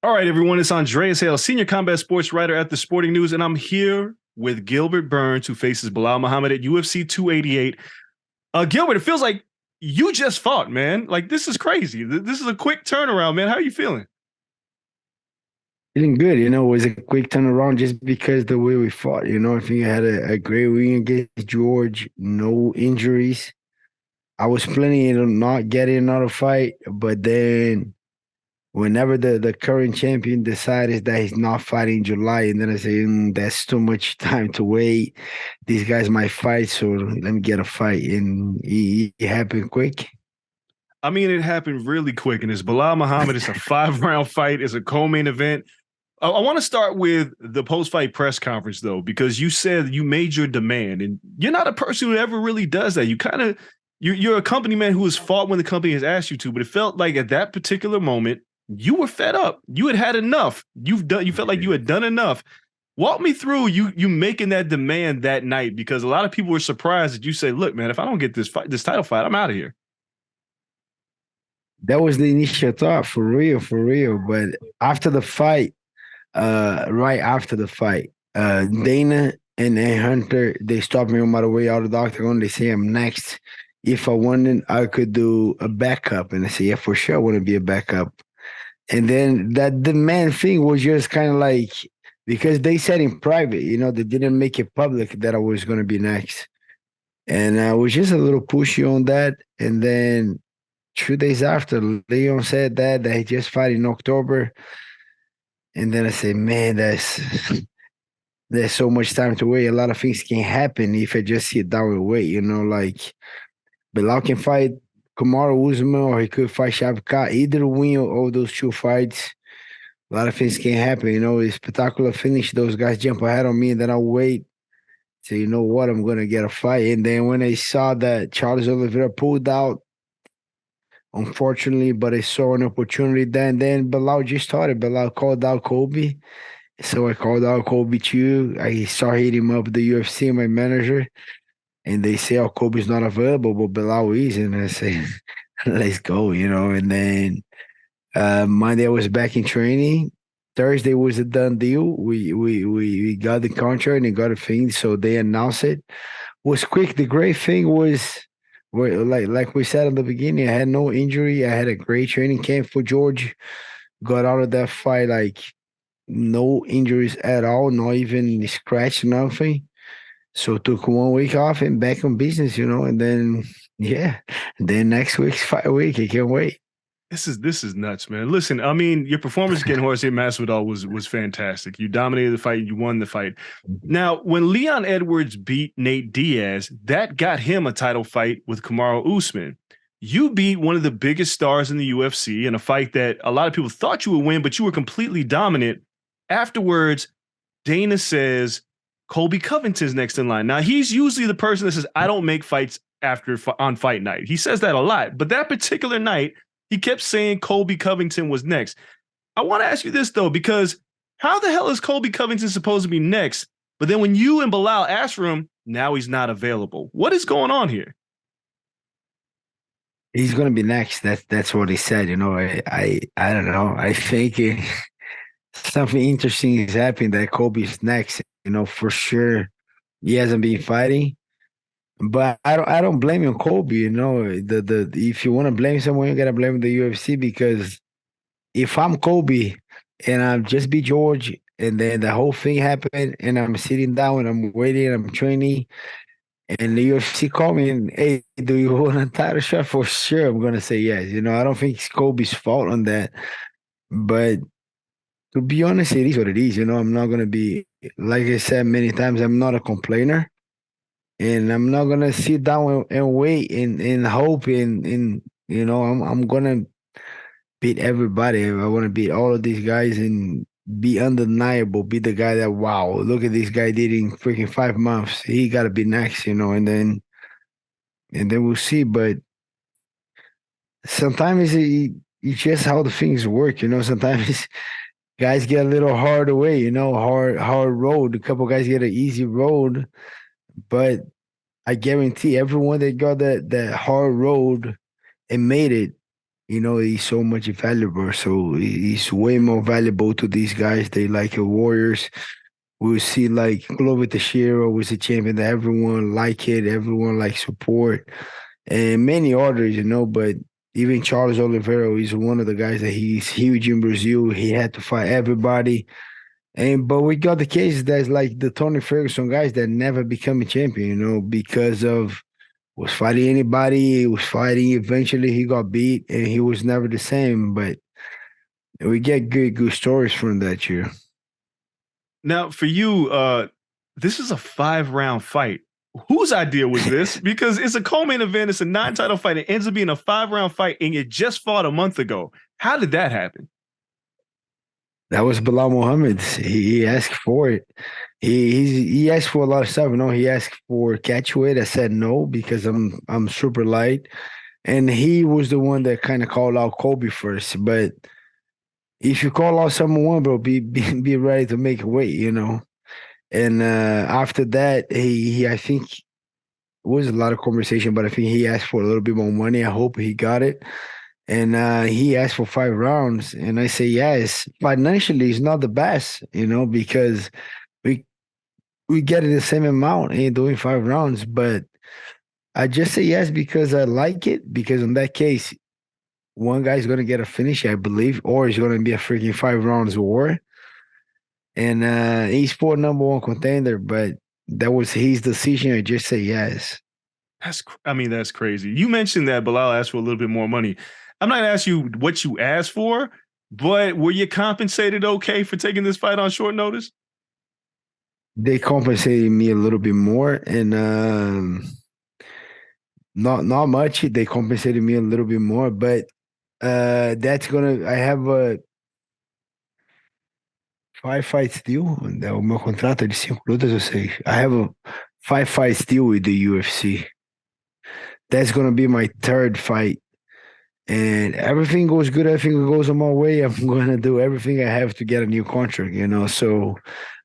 All right, everyone, it's Andreas Hale, senior combat sports writer at the Sporting News, and I'm here with Gilbert Burns, who faces Belal Muhammad at UFC 288. Gilbert, it feels like you just fought, man. Like, this is crazy. This is a quick turnaround, man. How are you feeling? Feeling good, it was a quick turnaround just because the way we fought, I think I had a great win against George, no injuries. I was planning on not getting another fight, but then whenever the current champion decided that he's not fighting in July, and then I say, that's too much time to wait. These guys might fight, so let me get a fight. And it happened quick. I mean, it happened really quick, and it's Belal Muhammad. It's a 5 round fight. It's a co-main event. I want to start with the post-fight press conference, though, because you said you made your demand, and you're not a person who ever really does that. You kind of you're a company man who has fought when the company has asked you to, but it felt like at that particular moment you were fed up. You had had enough. You felt like you had done enough. Walk me through you making that demand that night, because a lot of people were surprised that you say, "Look, man, if I don't get this title fight, I'm out of here." That was the initial thought, for real, for real. But after the fight, right after the fight, Dana and Hunter, they stopped me on my way out of the octagon. They say I'm next. If I wanted, I could do a backup. And I say, yeah, for sure, I want to be a backup. And then that the main thing was just kind of like, because they said in private, they didn't make it public that I was going to be next. And I was just a little pushy on that. And then 2 days after, Leon said that he just fought in October. And then I said, man, there's so much time to wait. A lot of things can happen if I just sit down and wait. Like Belal can fight Kamaru Usman, or he could fight Shavkat. Either win all those two fights, a lot of things can happen. A spectacular finish. Those guys jump ahead on me, and then I'll wait. So you know what? I'm gonna get a fight. And then when I saw that Charles Oliveira pulled out, unfortunately, but I saw an opportunity then Belal just started. Belal called out Colby. So I called out Colby too. I saw hitting him up the UFC, my manager, and they say, oh, Colby's not available, but Belal is. And I say, let's go. And then Monday I was back in training. Thursday was a done deal. We got the contract and got a thing. So they announced it. Was quick. The great thing was like we said in the beginning, I had no injury. I had a great training camp for George. Got out of that fight like no injuries at all, not even scratch, nothing. So took 1 week off and back on business. And then yeah, then next week's fight week. I can't wait. This is nuts, man. Listen, I mean, your performance against Jorge Masvidal was fantastic. You dominated the fight. You won the fight. Now, when Leon Edwards beat Nate Diaz, that got him a title fight with Kamaru Usman. You beat one of the biggest stars in the UFC in a fight that a lot of people thought you would win, but you were completely dominant. Afterwards, Dana says Colby Covington's next in line. Now, he's usually the person that says, I don't make fights after on fight night. He says that a lot, but that particular night, he kept saying Colby Covington was next. I want to ask you this, though, because how the hell is Colby Covington supposed to be next? But then when you and Belal asked for him, now he's not available. What is going on here? He's gonna be next. That's what he said. I don't know. I think something interesting is happening that Kobe's next. For sure. He hasn't been fighting, but I don't blame him, Kobe. The if you want to blame someone, you gotta blame the UFC, because if I'm Kobe and I'm just be George, and then the whole thing happened, and I'm sitting down and I'm waiting, I'm training, and the UFC call me and, hey, do you want a title shot? For sure, I'm gonna say yes. I don't think it's Kobe's fault on that, but to be honest, it is what it is. I'm not gonna be, like I said many times, I'm not a complainer, and I'm not gonna sit down and wait and hope and I'm gonna beat everybody. I want to beat all of these guys and be undeniable. Be the guy that, wow, look at this guy did in freaking 5 months. He got to be next. And then we'll see. But sometimes it's just how the things work. Sometimes guys get a little hard away. Hard road. A couple guys get an easy road, but I guarantee everyone that got that hard road and made it, he's so much valuable. So he's way more valuable to these guys. They like Warriors. We see like Glover Teixeira was a champion that everyone like it, everyone like support, and many others, but even Charles Oliveira is one of the guys that he's huge in Brazil. He had to fight everybody. But we got the cases that's like the Tony Ferguson guys that never become a champion, because of was fighting anybody, he was fighting, eventually he got beat and he was never the same. But we get good stories from that year. Now, for you, this is a 5-round fight. Whose idea was this? Because it's a co-main event, it's a non-title fight. It ends up being a 5-round fight, and you just fought a month ago. How did that happen? That was Belal Muhammad. He asked for it. He asked for a lot of stuff. He asked for catchweight. I said no because I'm super light, and he was the one that kind of called out Colby first. But if you call out someone, bro, be ready to make weight. And after that, he I think it was a lot of conversation, but I think he asked for a little bit more money. I hope he got it. And he asked for 5 rounds, and I say yes. Financially, it's not the best, because we get the same amount in doing 5 rounds. But I just say yes because I like it. Because in that case, one guy's gonna get a finish, I believe, or it's gonna be a freaking 5 rounds war. And he's for #1 contender, but that was his decision. I just say yes. That's crazy. You mentioned that Belal asked for a little bit more money. I'm not gonna ask you what you asked for, but were you compensated okay for taking this fight on short notice? They compensated me a little bit more, and not much. They compensated me a little bit more, but that's gonna. I have a 5 fights deal. O meu contrato é de 5 lutas ou 6. I have a 5 fights deal with the UFC. That's gonna be my 3rd fight. And everything goes good, everything goes on my way, I'm going to do everything I have to get a new contract, So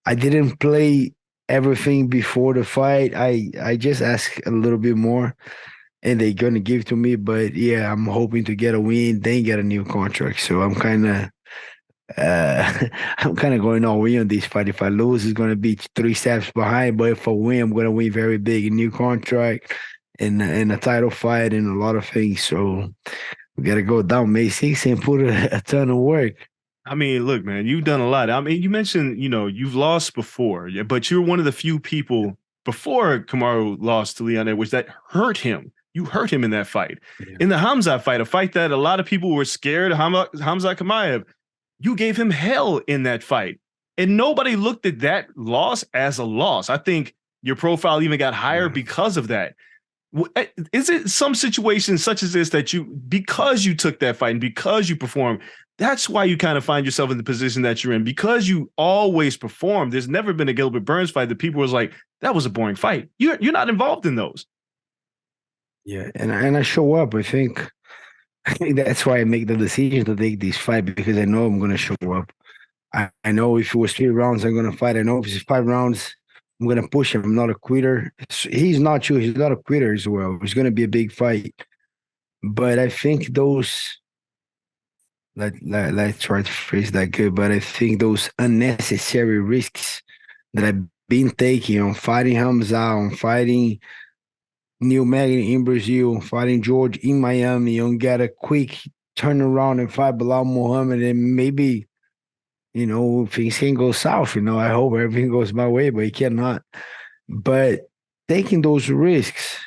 I didn't play everything before the fight. I just asked a little bit more, and they're going to give to me. But, yeah, I'm hoping to get a win, then get a new contract. So I'm kind of I'm kind of going all in on this fight. If I lose, it's going to be 3 steps behind. But if I win, I'm going to win very big, a new contract and a title fight and a lot of things. So we got to go down May 6th and put a ton of work. Look, man, you've done a lot. You mentioned, you've lost before, but you're one of the few people before Kamaru lost to Leon Edwards that hurt him. You hurt him in that fight. Yeah. In the Hamzat fight, a fight that a lot of people were scared of Hamzat Chimaev, you gave him hell in that fight. And nobody looked at that loss as a loss. I think your profile even got higher because of that. Is it some situations such as this that because you took that fight and because you performed, that's why you kind of find yourself in the position that you're in? Because you always perform. There's never been a Gilbert Burns fight that people was like, that was a boring fight. You're not involved in those. Yeah, and I show up. I think that's why I make the decision to take this fight, because I know I'm going to show up. I know if it was 3 rounds, I'm going to fight. I know if it's 5 rounds, I'm going to push him. I'm not a quitter. He's not you. He's not a quitter as well. It's going to be a big fight. But I think those, let's try to phrase that good, but I think those unnecessary risks that I've been taking on fighting Hamza, on fighting Neil Magny in Brazil, fighting George in Miami, on get a quick turnaround and fight Belal Muhammad, and maybe things can go south. I hope everything goes my way, but it cannot. But taking those risks,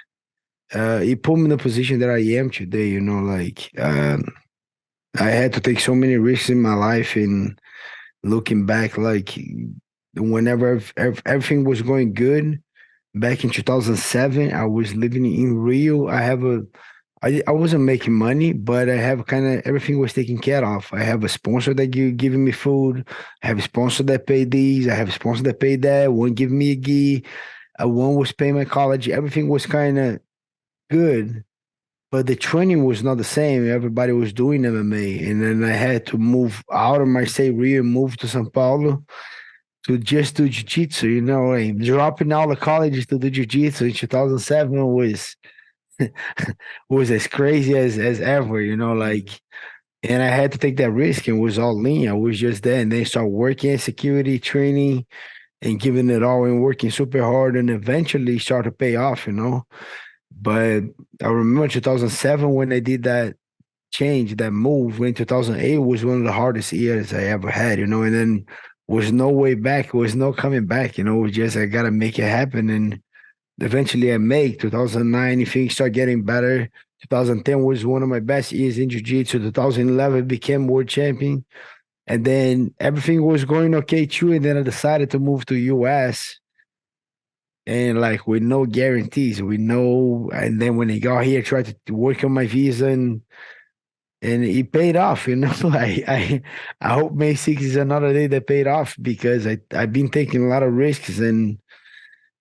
it put me in the position that I am today. I had to take so many risks in my life, and looking back, like whenever everything was going good, back in 2007, I was living in Rio. I wasn't making money, but I have kind of everything was taken care of. I have a sponsor that giving me food. I have a sponsor that paid these. I have a sponsor that paid that. One giving me a gi. One was paying my college. Everything was kind of good, but the training was not the same. Everybody was doing MMA, and then I had to move out of my state, Rio, and move to São Paulo to just do jiu-jitsu. Dropping out of college to do jiu-jitsu in 2007 was was as crazy as ever, like, and I had to take that risk and was all lean. I was just there and then start working security training and giving it all and working super hard and eventually start to pay off. But I remember 2007 when I did that change, that move. In 2008 was one of the hardest years I ever had, and then was no way back, was no coming back, it was just I gotta make it happen. And eventually I make 2009, things start getting better. 2010 was one of my best years in jiu-jitsu. 2011 became world champion. And then everything was going okay too. And then I decided to move to US and like with no guarantees, with no. And then when I got here, I tried to work on my visa and it paid off. I hope May 6th is another day that paid off because I've been taking a lot of risks and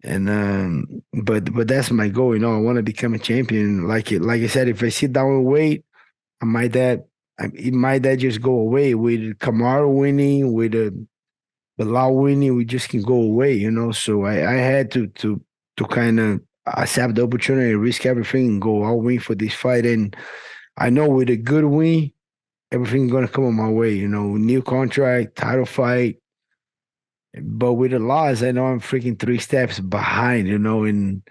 but that's my goal. I want to become a champion. Like I said, if I sit down and wait, it might that just go away with Kamaru winning, with Belal winning, we just can go away. So I had to kind of accept the opportunity, risk everything, and go all win for this fight. And I know with a good win, everything's gonna come on my way. New contract, title fight. But with the loss, I know I'm freaking 3 steps behind. And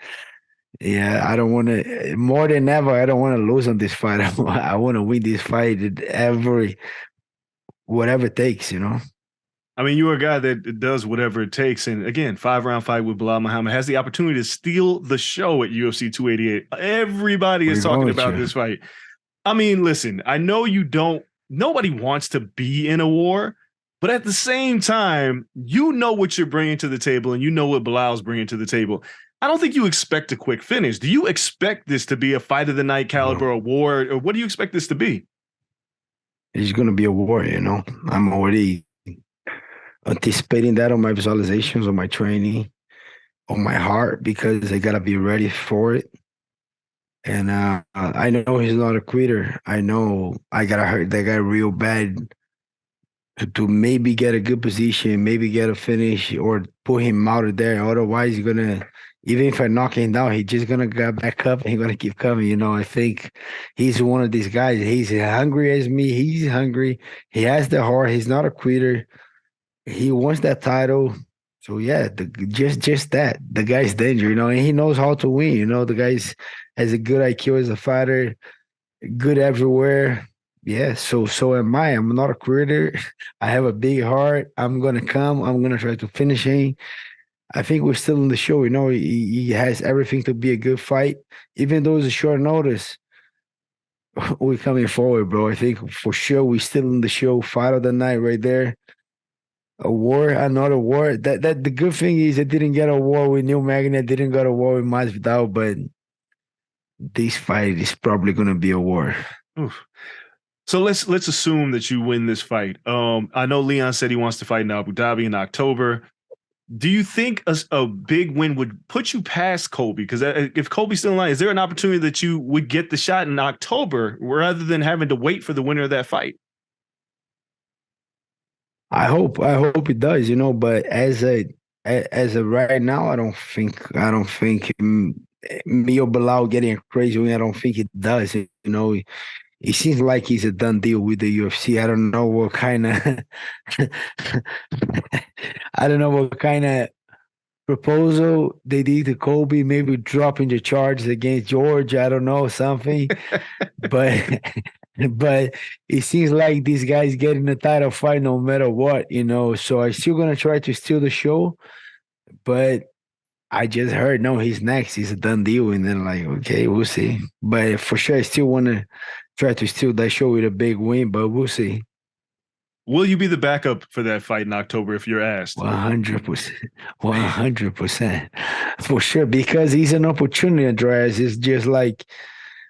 yeah, I don't want to, more than ever, I don't want to lose on this fight. I want to win this fight at whatever it takes. I mean, you're a guy that does whatever it takes. And again, 5-round fight with Belal Muhammad has the opportunity to steal the show at UFC 288. Everybody is talking about this fight. I mean, listen, I know nobody wants to be in a war, but at the same time, you know what you're bringing to the table and you know what Belal's bringing to the table. I don't think you expect a quick finish. Do you expect this to be a fight of the night caliber award, or what do you expect this to be? It's going to be a war. I'm already anticipating that on my visualizations, on my training, on my heart, because I got to be ready for it. And I know he's not a quitter. I know I got to hurt that guy real bad to maybe get a good position, maybe get a finish or put him out of there. Otherwise, he's going to, even if I knock him down, he's just going to get back up and he's going to keep coming. I think he's one of these guys. He's hungry as me. He's hungry. He has the heart. He's not a quitter. He wants that title. So yeah, just that. The guy's danger, and he knows how to win. The guy's has a good IQ as a fighter, good everywhere. Yeah, so am I. I'm not a quitter. I have a big heart. I'm gonna come. I'm gonna try to finish him. I think we're still in the show. He has everything to be a good fight, even though it's a short notice. We're coming forward, bro. I think for sure we're still in the show. Fight of the night right there. A war, another war. That the good thing is I didn't get a war with Neil Magny, didn't get a war with Masvidal, but this fight is probably gonna be a war. Oof. So let's assume that you win this fight. I know Leon said he wants to fight in Abu Dhabi in October. Do you think a big win would put you past Colby? Because if Colby's still in line, is there an opportunity that you would get the shot in October rather than having to wait for the winner of that fight? I hope it does, but as of right now, I don't think me or Belal getting crazy. I don't think it does. It seems like he's a done deal with the UFC. I don't know what kind of I don't know what kind of proposal they did to Colby, maybe dropping the charges against George. I don't know, something. but but it seems like this guy's getting a title fight no matter what. So I'm still gonna try to steal the show, but I just heard no, he's next. He's a done deal, and then like, okay, we'll see. But for sure, I still want to try to steal that show with a big win, but we'll see. Will you be the backup for that fight in October if you're asked? 100%. 100%. For sure, because he's an opportunity, Andreas. It's just like,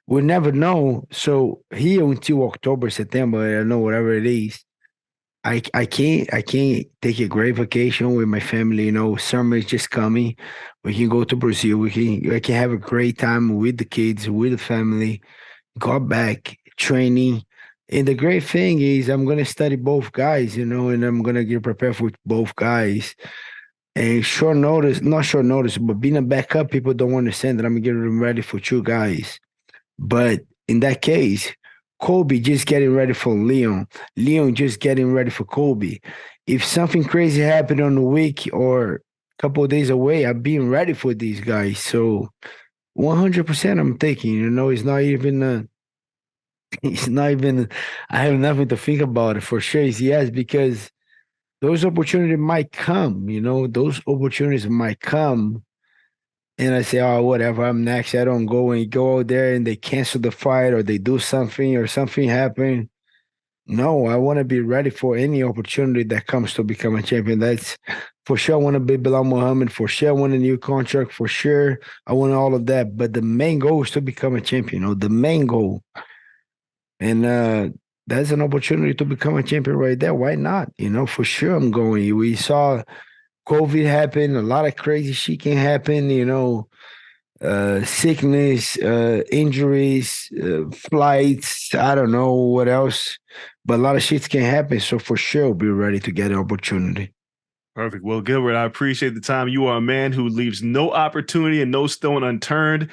we never know. So here until October, September, I don't know, whatever it is, I can't take a great vacation with my family. Summer is just coming. We can go to Brazil. I can have a great time with the kids, with the family, go back, training. And the great thing is I'm going to study both guys, and I'm going to get prepared for both guys. And not short notice, but being a backup, people don't understand that I'm getting ready for two guys. But in that case, Colby just getting ready for Leon. Leon just getting ready for Colby. If something crazy happened on the week or a couple of days away, I'm being ready for these guys. So 100% I'm taking, it's not even it's not even I have nothing to think about it for sure. It's yes, because those opportunities might come, those opportunities might come. And I say, oh, whatever, I'm next. I don't go out there and they cancel the fight or they do something or something happen. No, I want to be ready for any opportunity that comes to become a champion. That's for sure. I want to be Belal Muhammad. For sure, I want a new contract. For sure, I want all of that. But the main goal is to become a champion. The main goal, and that's an opportunity to become a champion right there. Why not? For sure, I'm going. We saw COVID happen. A lot of crazy shit can happen. Sickness, injuries, flights. I don't know what else, but a lot of shit can happen. So for sure, be ready to get an opportunity. Perfect. Well, Gilbert, I appreciate the time. You are a man who leaves no opportunity and no stone unturned.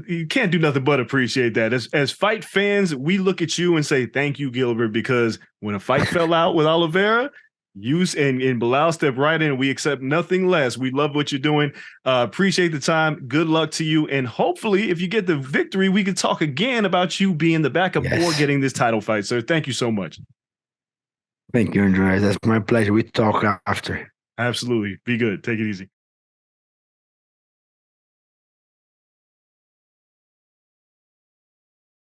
You can't do nothing but appreciate that. As fight fans, we look at you and say, thank you, Gilbert, because when a fight fell out with Oliveira, you and Belal stepped right in. We accept nothing less. We love what you're doing. Appreciate the time. Good luck to you. And hopefully, if you get the victory, we can talk again about you being the backup or getting this title fight. Sir, thank you so much. Thank you, Andreas. That's my pleasure. We talk after. Absolutely. Be good. Take it easy.